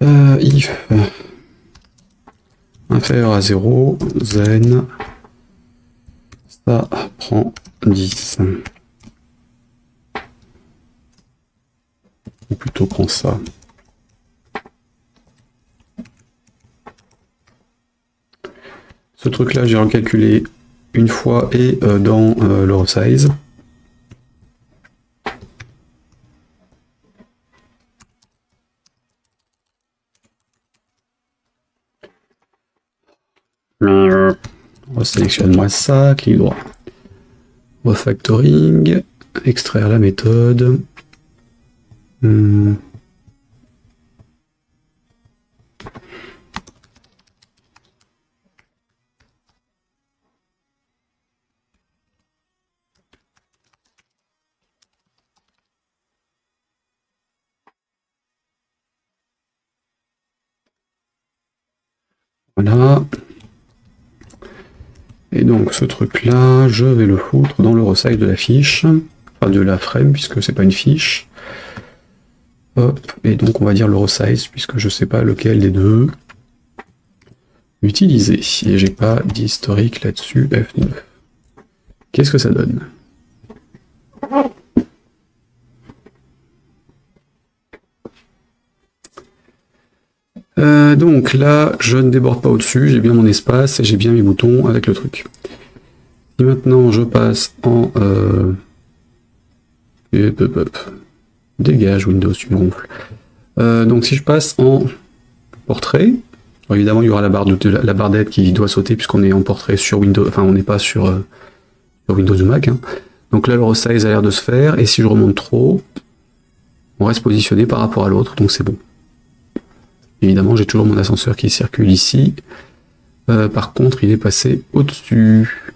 If inférieur à 0, zen, ça prend 10. Ou plutôt prend ça. Ce truc-là, j'ai recalculé une fois et dans le resize. Resélectionne-moi ça, clic droit. Refactoring, extraire la méthode. Voilà. Et donc ce truc-là, je vais le foutre dans le resize de la fiche, enfin de la frame, puisque c'est pas une fiche. Hop, et donc on va dire le resize, puisque je sais pas lequel des deux utiliser. Et j'ai pas d'historique là-dessus, F9. Qu'est-ce que ça donne? Donc là, je ne déborde pas au-dessus, j'ai bien mon espace et j'ai bien mes boutons avec le truc. Et maintenant, je passe en... Dégage Windows, tu me gonfles. Donc si je passe en portrait, alors évidemment il y aura la barre d'aide qui doit sauter puisqu'on est en portrait sur Windows, enfin on n'est pas sur Windows ou Mac. Hein. Donc là le resize a l'air de se faire, et si je remonte trop, on reste positionné par rapport à l'autre, donc c'est bon. Évidemment j'ai toujours mon ascenseur qui circule ici. Par contre il est passé au-dessus.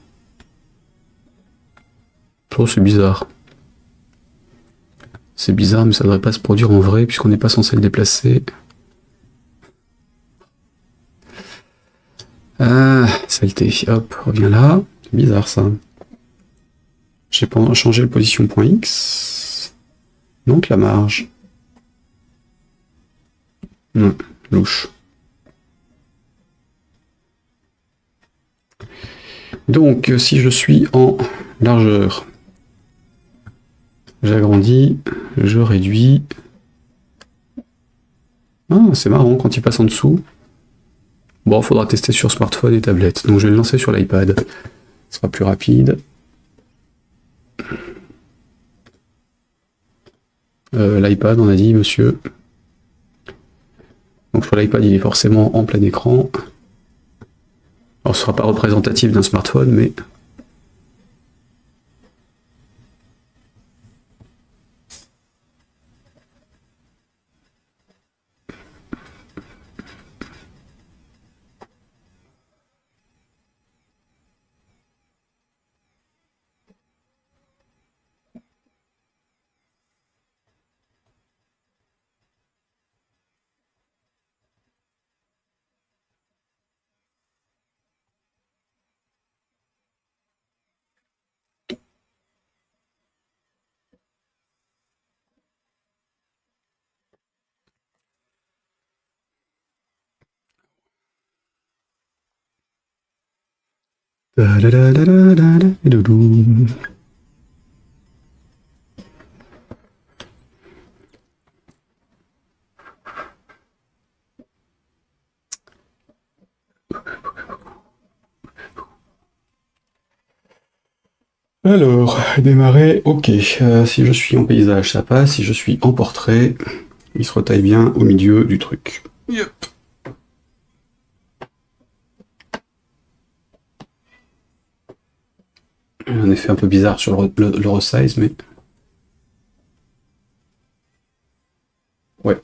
Oh, c'est bizarre. C'est bizarre, mais ça devrait pas se produire en vrai, puisqu'on n'est pas censé le déplacer. Saleté. Hop, reviens là. C'est bizarre, ça. J'ai pas changé le position point X. Donc, la marge. Non, louche. Donc, si je suis en largeur, j'agrandis, je réduis. Ah, c'est marrant, quand il passe en dessous. Bon, il faudra tester sur smartphone et tablette. Donc je vais le lancer sur l'iPad. Ce sera plus rapide. L'iPad, on a dit, monsieur. Donc sur l'iPad, il est forcément en plein écran. Alors ce ne sera pas représentatif d'un smartphone, mais... Alors, démarrer, ok. Si je suis en paysage, ça passe. Si je suis en portrait, il se retaille bien au milieu du truc. Yep. Un effet un peu bizarre sur le resize, mais... Ouais.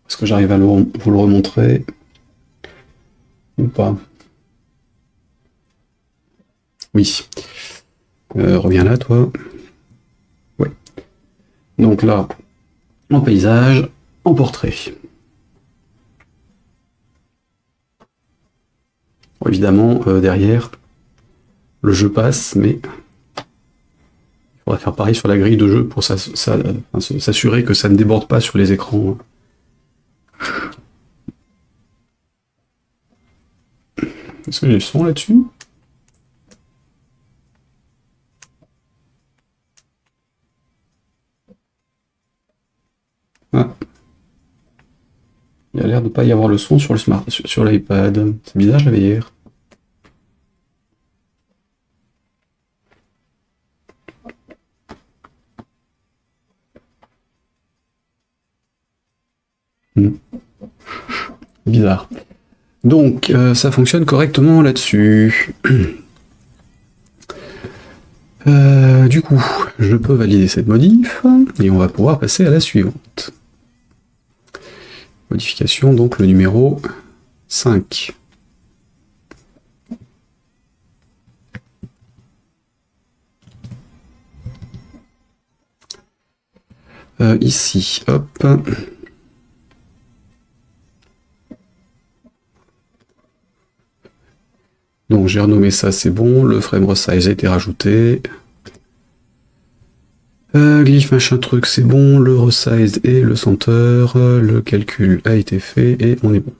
Est-ce que j'arrive à vous le remontrer? Ou pas? Oui. Reviens là, toi. Ouais. Donc là, en paysage, en portrait. Bon, évidemment, derrière, le jeu passe, mais il faudra faire pareil sur la grille de jeu pour s'assurer que ça ne déborde pas sur les écrans. Est-ce que j'ai le son là-dessus? Ah. Il y a l'air de pas y avoir le son sur le sur l'iPad. C'est bizarre, j'avais hier. Bizarre. Donc, ça fonctionne correctement là-dessus. Du coup, je peux valider cette modif, et on va pouvoir passer à la suivante. Modification, donc le numéro 5. Ici, hop. Donc j'ai renommé ça, c'est bon. Le frame resize a été rajouté. Glyph machin truc, c'est bon. Le resize et le center. Le calcul a été fait et on est bon.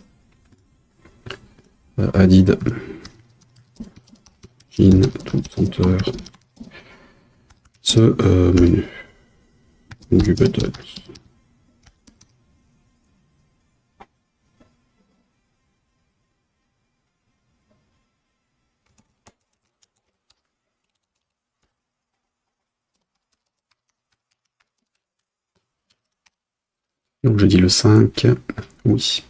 Added. In to center. Ce menu. Du button. Donc je dis le 5, oui.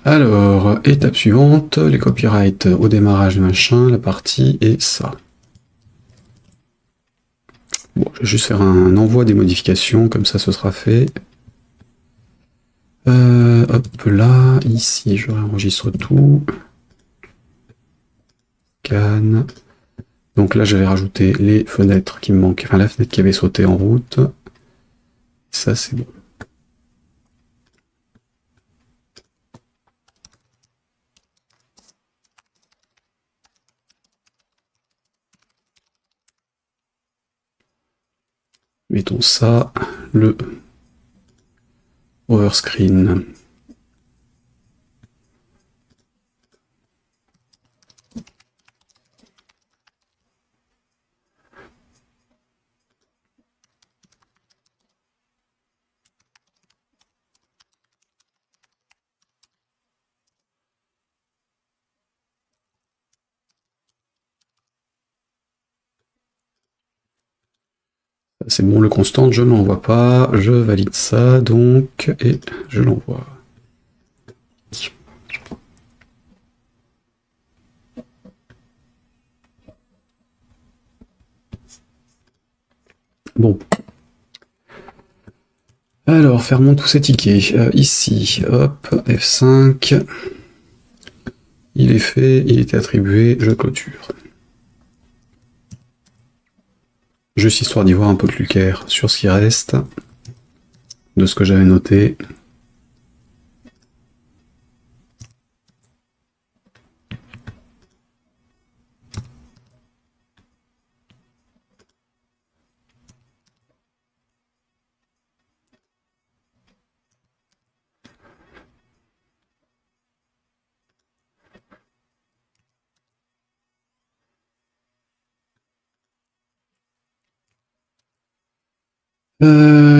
Alors, étape suivante, les copyrights au démarrage machin, la partie et ça. Bon, je vais juste faire un envoi des modifications, comme ça ce sera fait. Hop là, ici je réenregistre tout. Scan. Donc là j'avais rajouté les fenêtres qui me manquaient, enfin la fenêtre qui avait sauté en route. Ça c'est bon. Mettons ça, le overscreen. C'est bon, le constant, je ne l'envoie pas, je valide ça, donc, et je l'envoie. Bon. Alors, fermons tous ces tickets. Ici, hop, F5. Il est fait, il était attribué, je clôture. Juste histoire d'y voir un peu plus clair sur ce qui reste de ce que j'avais noté.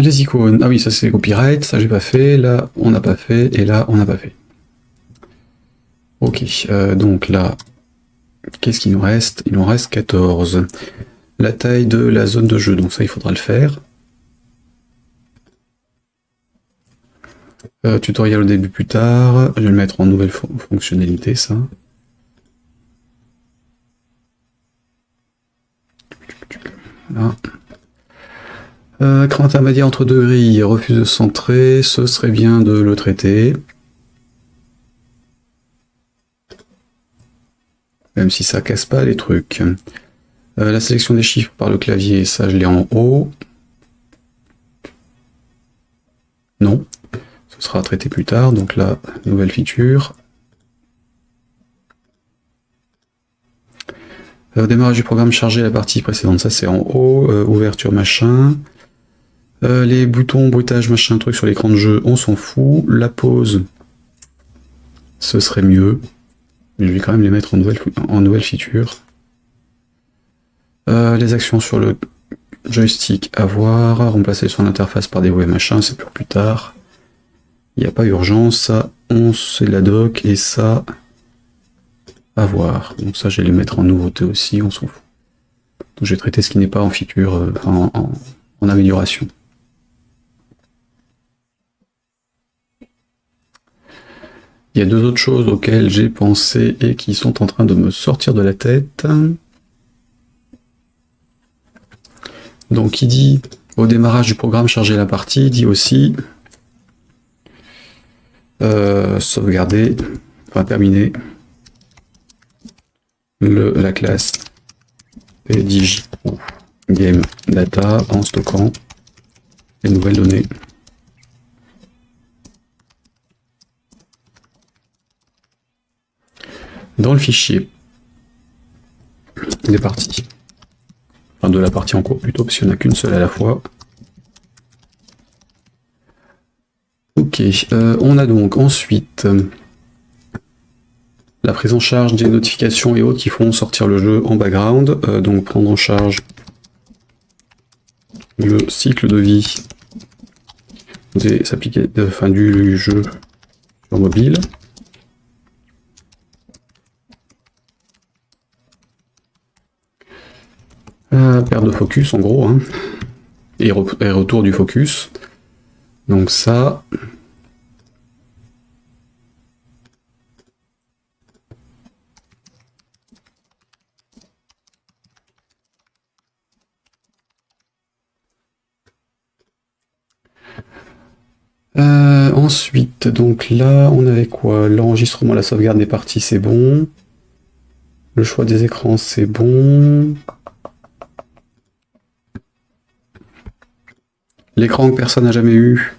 Les icônes, ah oui, ça c'est copyright, ça j'ai pas fait, là on n'a pas fait, et là on n'a pas fait. Ok, donc là, qu'est-ce qu'il nous reste? Il nous reste 14. La taille de la zone de jeu, donc ça il faudra le faire. Tutoriel au début plus tard, je vais le mettre en nouvelle fonctionnalité ça. Là. Écran intermédiaire entre deux grilles, refuse de centrer, ce serait bien de le traiter. Même si ça casse pas les trucs. La sélection des chiffres par le clavier, ça je l'ai en haut. Non, ce sera traité plus tard, donc là, nouvelle feature. Démarrage du programme, charger la partie précédente, ça c'est en haut, ouverture machin. Les boutons, bruitage, machin, truc sur l'écran de jeu, on s'en fout. La pause, ce serait mieux. Mais je vais quand même les mettre en nouvelle feature. Les actions sur le joystick à voir, remplacer son interface par des ouais machin, c'est pour plus tard. Il n'y a pas urgence, ça, c'est la doc, et ça, à voir. Donc ça, je vais les mettre en nouveauté aussi, on s'en fout. Donc je vais traiter ce qui n'est pas en feature, en amélioration. Il y a deux autres choses auxquelles j'ai pensé et qui sont en train de me sortir de la tête. Donc qui dit au démarrage du programme charger la partie, dit aussi sauvegarder, enfin terminer la classe dig game data en stockant les nouvelles données. Dans le fichier des parties, enfin de la partie en cours plutôt, parce qu'il n'y en a qu'une seule à la fois. Ok, on a donc ensuite la prise en charge des notifications et autres qui font sortir le jeu en background, donc prendre en charge le cycle de vie des applications, du jeu sur mobile. Perte de focus en gros, hein, et retour du focus. Donc ça. Ensuite, donc là, on avait quoi? L'enregistrement, la sauvegarde des parties, c'est bon. Le choix des écrans, c'est bon. L'écran que personne n'a jamais eu.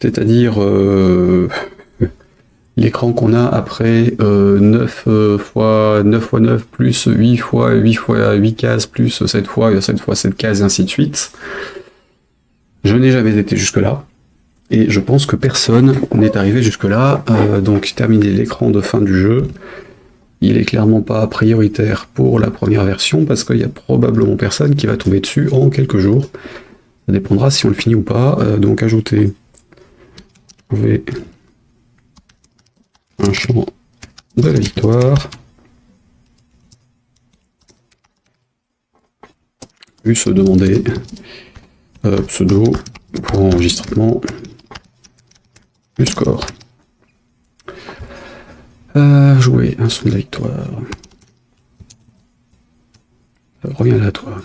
C'est-à-dire l'écran qu'on a après 9 x 9 plus 8 x 8 x 8 cases plus 7 x 7 x 7 cases et ainsi de suite. Je n'ai jamais été jusque-là. Et je pense que personne n'est arrivé jusque-là. Donc terminer l'écran de fin du jeu. Il est clairement pas prioritaire pour la première version parce qu'il y a probablement personne qui va tomber dessus en quelques jours. Ça dépendra si on le finit ou pas. Donc ajouter. Vous pouvez un champ de la victoire. Plus demander pseudo pour enregistrement du score. Jouer un son de la victoire. Reviens là, toi.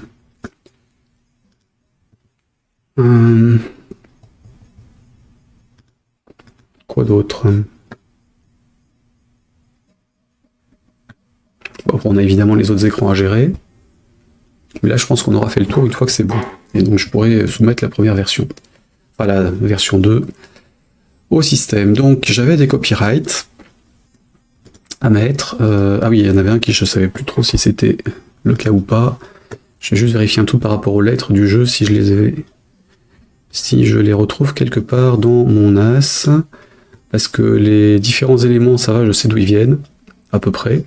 Quoi d'autre? Bon, on a évidemment les autres écrans à gérer. Mais là, je pense qu'on aura fait le tour une fois que c'est bon. Et donc, je pourrais soumettre la première version. Enfin, la version 2 au système. Donc, j'avais des copyrights à mettre. Ah oui, il y en avait un qui je savais plus trop si c'était le cas ou pas. Je vais juste vérifier un tout par rapport aux lettres du jeu, si je les retrouve quelque part dans mon as. Parce que les différents éléments, ça va, je sais d'où ils viennent, à peu près.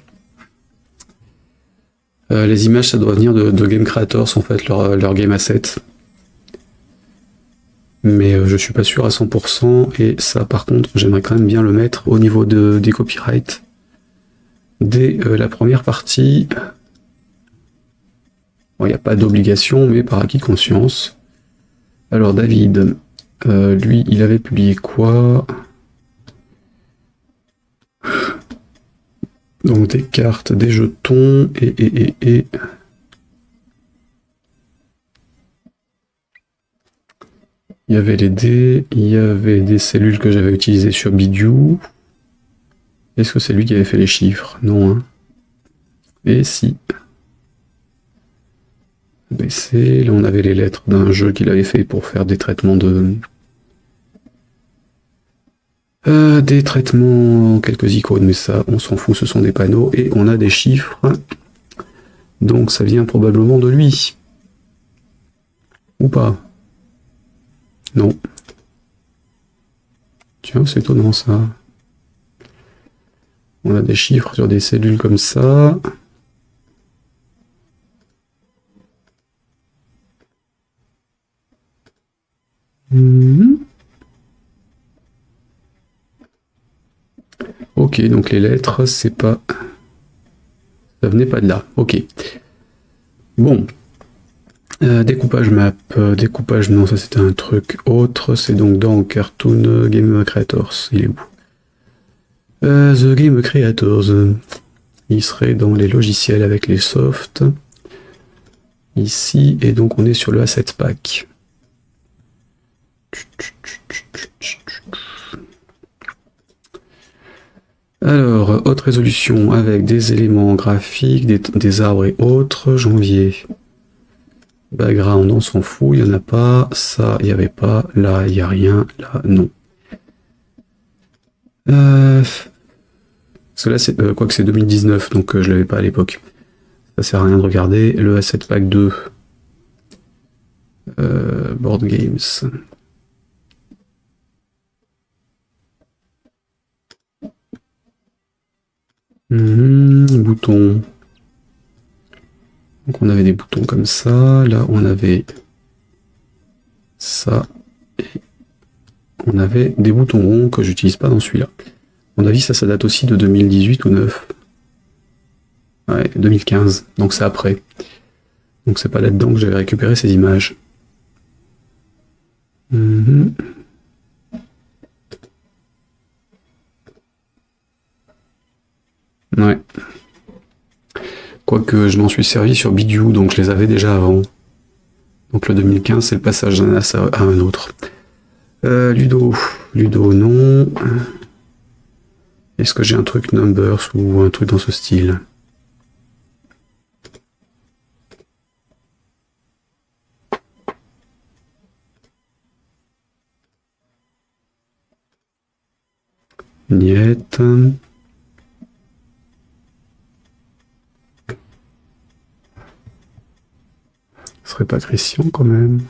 Les images, ça doit venir de Game Creators, en fait, leur game asset. Mais je suis pas sûr à 100%, et ça, par contre, j'aimerais quand même bien le mettre au niveau des copyrights. Dès la première partie. Bon, il n'y a pas d'obligation, mais par acquis de conscience. Alors, David, lui, il avait publié quoi? Donc des cartes, des jetons, et... Il y avait les dés, il y avait des cellules que j'avais utilisées sur Bidou. Est-ce que c'est lui qui avait fait les chiffres? Non, hein. Et si. ABC, là on avait les lettres d'un jeu qu'il avait fait pour faire des traitements des traitements, quelques icônes, mais ça, on s'en fout, ce sont des panneaux. Et on a des chiffres Donc ça vient probablement de lui. Ou pas? Non. Tiens, c'est étonnant ça. On a des chiffres sur des cellules comme ça. Ok, donc les lettres, c'est pas... Ça venait pas de là. Ok. Bon. Découpage map. Découpage, non, ça c'était un truc autre. C'est donc dans Cartoon Game Creators. Il est où? The Game Creators. Il serait dans les logiciels avec les softs. Ici, et donc on est sur le Asset Pack. Alors, haute résolution avec des éléments graphiques, des arbres et autres, janvier. Background, on s'en fout, il n'y en a pas. Ça, il n'y avait pas. Là, il n'y a rien. Là, non. Parce que là, c'est, quoique c'est 2019, donc je l'avais pas à l'époque. Ça sert à rien de regarder. Le Asset Pack 2. Board Games. Boutons. Donc on avait des boutons comme ça. Là, on avait ça. Et on avait des boutons ronds que j'utilise pas dans celui-là. À mon avis, ça date aussi de 2018 ou 9. Ouais, 2015. Donc c'est après. Donc c'est pas là-dedans que j'avais récupéré ces images. Ouais. Quoique je m'en suis servi sur Bidou, donc je les avais déjà avant. Donc le 2015, c'est le passage d'un as à un autre. Ludo. Ludo, non. Est-ce que j'ai un truc Numbers ou un truc dans ce style? Niet. Ce serait pas Christian quand même.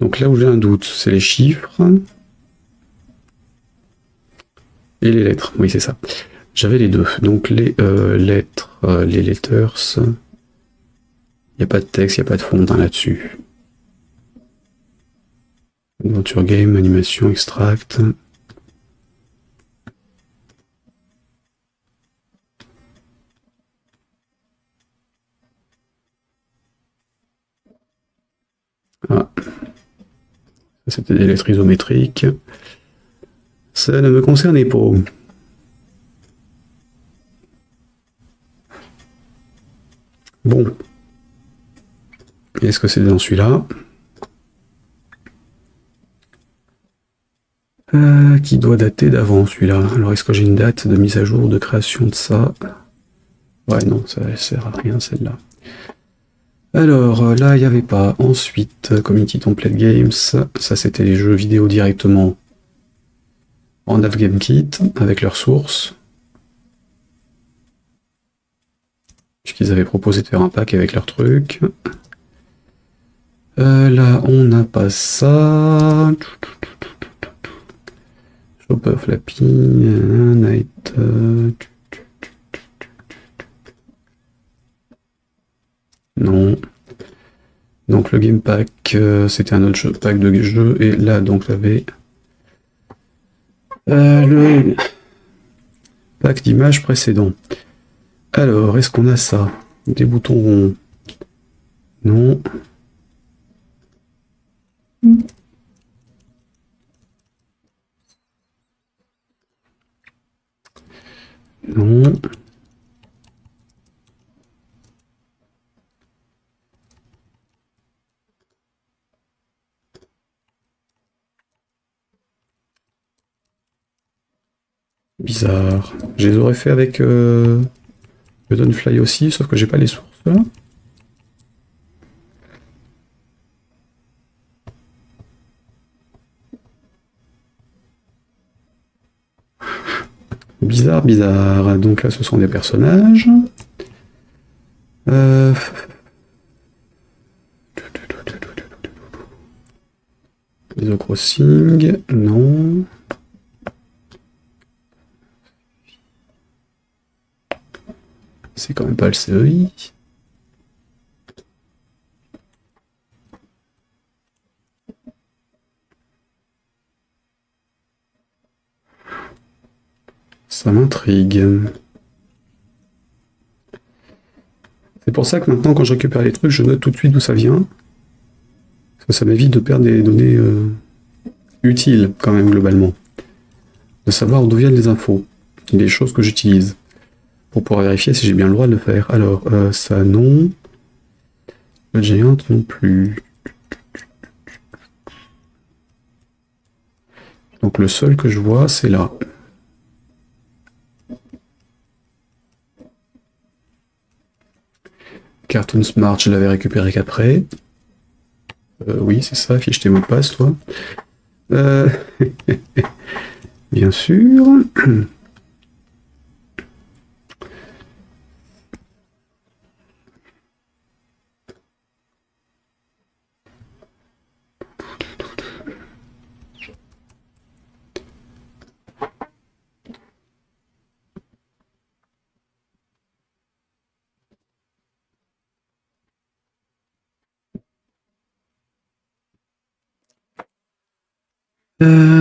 Donc là où j'ai un doute, c'est les chiffres et les lettres. Oui, c'est ça. J'avais les deux. Donc les lettres, les letters. Il n'y a pas de texte, il n'y a pas de fond là-dessus. Adventure game, animation, extract. Ah. Ça, c'était des lettres isométriques. Ça ne me concernait pas. Bon. Est-ce que c'est dans celui-là? Qui doit dater d'avant celui-là. Alors est-ce que j'ai une date de mise à jour, de création de ça? Ouais, non, ça ne sert à rien celle-là. Alors là, il n'y avait pas. Ensuite, Community Template Games, ça c'était les jeux vidéo directement en AvGameKit avec leurs sources. Puisqu'ils avaient proposé de faire un pack avec leurs trucs. Là, on n'a pas ça. Shopper Flappy, Night. Non. Donc le Game Pack, c'était un autre pack de jeux. Et là, donc, j'avais le pack d'images précédent. Alors, est-ce qu'on a ça? Des boutons ronds? Non. Non. Bizarre. Je les aurais fait avec le Donfly aussi, sauf que j'ai pas les sources là. Bizarre, bizarre. Donc là, ce sont des personnages. The Crossing, non. C'est quand même pas le CEI. Ça m'intrigue. C'est pour ça que maintenant, quand je récupère les trucs, je note tout de suite d'où ça vient. Parce que ça m'évite de perdre des données utiles, quand même, globalement. De savoir d'où viennent les infos. Et les choses que j'utilise. Pour pouvoir vérifier si j'ai bien le droit de le faire. Alors, ça, non. Le Giant, non plus. Donc, le seul que je vois, c'est là. Cartoon Smart, je l'avais récupéré qu'après. Oui, c'est ça, fiche tes mots de passe, toi. Bien sûr.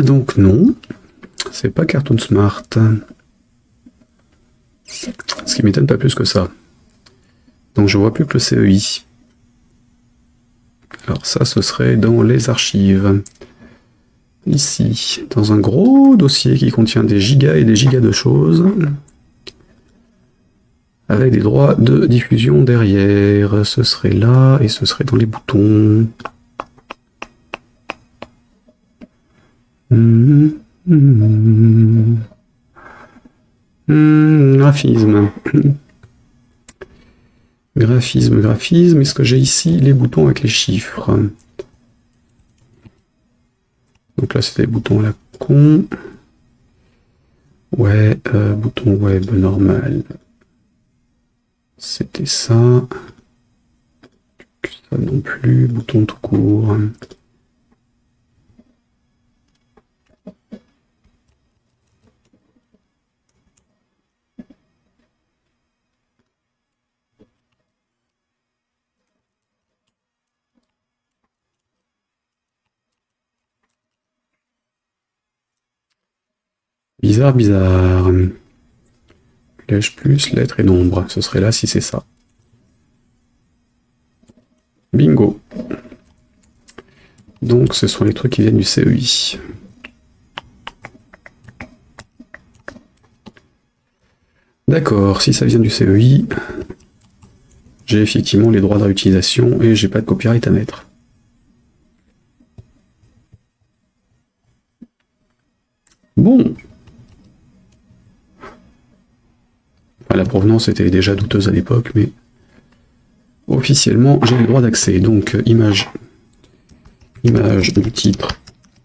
Donc non, c'est pas Cartoon Smart. Ce qui m'étonne pas plus que ça. Donc je vois plus que le CEI. Alors ça, ce serait dans les archives. Ici, dans un gros dossier qui contient des gigas et des gigas de choses. Avec des droits de diffusion derrière. Ce serait là, et ce serait dans les boutons. Graphisme. Graphisme. Est-ce que j'ai ici les boutons avec les chiffres? Donc là, c'était les boutons à la con. Ouais, bouton web normal. C'était ça. Ça non plus. Bouton tout court. Bizarre, bizarre. Flèche plus, lettre et nombre. Ce serait là si c'est ça. Bingo. Donc ce sont les trucs qui viennent du CEI. D'accord, si ça vient du CEI, j'ai effectivement les droits de réutilisation et j'ai pas de copyright à mettre. Bon. Enfin, la provenance était déjà douteuse à l'époque, mais officiellement, j'ai les droits d'accès. Donc, image, le titre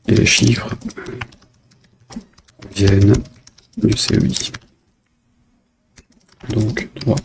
et les chiffres viennent du CEI. Donc, droit